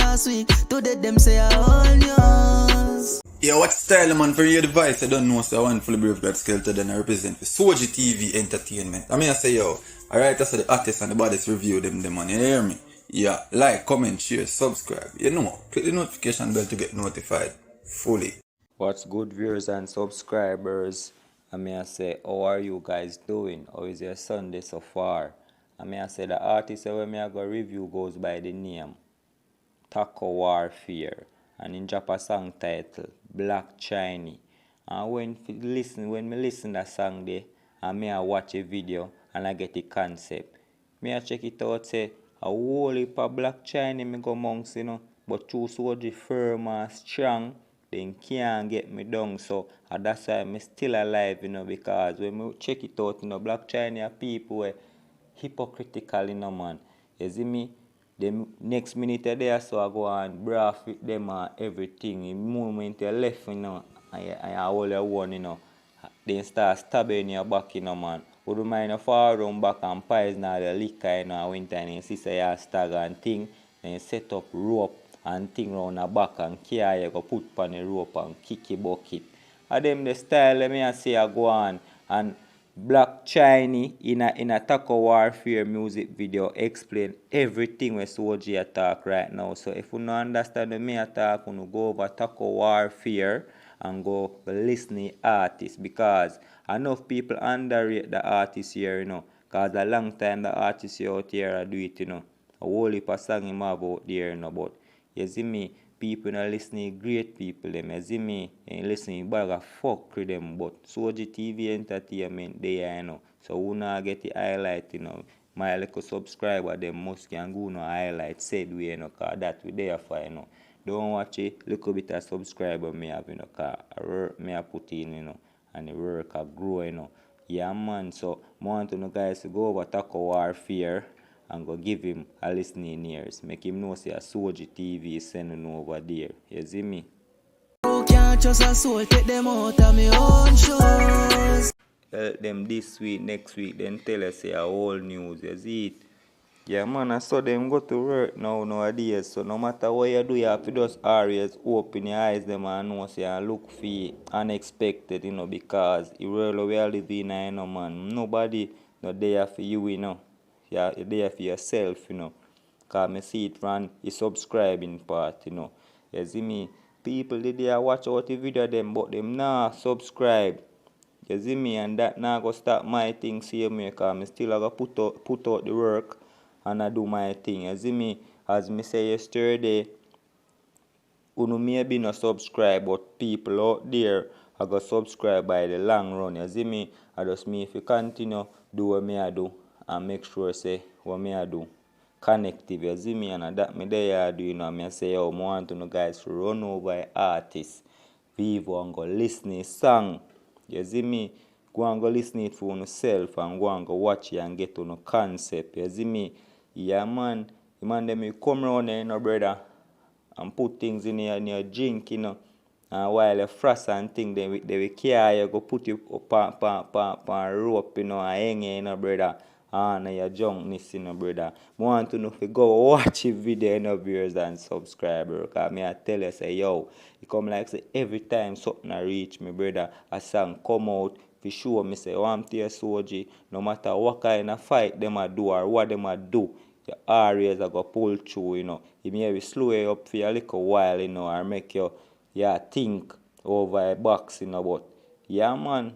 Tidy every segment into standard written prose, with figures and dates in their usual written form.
last week. Today them say I all news. Yeah, what style man for your device? I don't know, so I want fully brave God Skeleton then I represent for Soji TV Entertainment. I mean I say yo, alright, I say the artists and the baddest review them man, you hear me? Yeah, like, comment, share, subscribe. You know, click the notification bell to get notified fully. What's good, viewers and subscribers? I say, how are you guys doing? How is your Sunday so far? I say the artist when I go review goes by the name Taco Warfare, and in drop a song title Black Chiney. And when me listen that song there, and I watch a video and I get the concept. I check it out, say a whole heap of Black Chiney me go monks, you know, but too soldier firm and strong, then can't get me down. So that's why I'm still alive, you know, because when we check it out, you know, Black Chiney are people were hypocritical, you know, man. You see me? The next minute there, so I go and braff with them and everything. The moment you left, you know, I hold your one, you know, then start stabbing your back, you know, man. Would you mind if I run back and poison all the liquor, you know, and winter and you see say you stagger and thing, then you set up rope and thing round the back and carry you go put on the rope and kick your bucket. And them the style, let me say I go on and Black Chiney in a Taco Warfare music video explain everything where Soji attack right now. So if you don't understand the me attack, you go over Taco Warfare and go listen to the artist, because enough people underrate the artist here, you know. Because a long time the artists out here do it, you know. A whole heap of song him about there, you know. But you see me, people not listening great people them. You see me, and listening bag of fuck with them. But Soji TV Entertainment there, you know. So who not get the highlight, you know. My little subscriber them must can go no highlight said we, you know, cause that we there for, you know. Don't watch it, little bit of subscriber me have, you know, cause work me I put in, you know, and the work I grow, you know. Yeah man, so I want to know guys to go over Taco Warfare and go give him a listening ears. Make him know say a Soji TV is sending over there. You see me? You can't trust a soul, take them out of my own shoes. Help them this week, next week, then tell us say a whole news. You see it? Yeah man, I saw them go to work nowadays. So no matter what you do, you have to just always open your eyes them and know say and look for unexpected, you know, because the world we are living in, you know, man. Nobody not there for you, you know. Yeah, you're there for yourself, you know. Because I see it from the subscribing part, you know. You see me? People did there watch out the video them, but them nah subscribe. You see me? And that now go start my thing same way, because I still have to put out the work and I do my thing. You see me? As me say yesterday, you maybe not subscribe, but people out there are going to subscribe by the long run. You see me? I just me if you continue do what me I do and make sure say what me I do connective. You see me? And that me there I do, you know. Me say yo, I want to know guys to run over artists. Vivo and go listen to song. You see me? Go and go listen it for yourself and go and go watch it and get to no concept. You see me? Yeah man, the man them you come around there, you know, brother, and put things in your drink, you know. And while you frost and thing, they will carry you, go put you up on rope, you know, and hang you, you know, brother. And your junkness, you know, brother. I want to know if you go watch a video, you know, viewers and subscribers. Because I tell you, say, yo, it come like say every time something reach me, brother, a song come out, for sure, me say, I'm to your Soji, no matter what kind of fight them a do or what them a do, your areas are going to pull through, you know. It may slow you up for a little while, you know, or make you think over a box, you know, but yeah, man,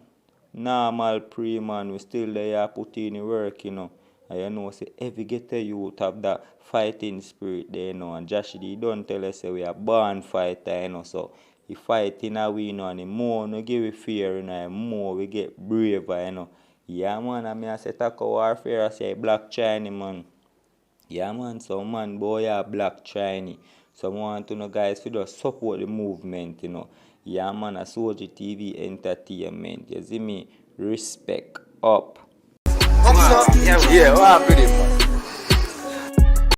normal pre-man, we still there put in the work, you know. And you know, say, every getter youth have that fighting spirit there, you know, and Josh D don't tell us say we are born fighter, you know, so he fight in a way, you know, and the more no give we fear, you know, the more we get braver, you know. Yeah, man, I mean, I say Taco Warfare, I say Black Chiney, man. Yeah, man, so man, boy, yeah, Black Chiney. So I want to know, guys, to just support the movement, you know. Yeah, man, a Soji TV Entertainment. You see me? Respect up. Yeah, what happened?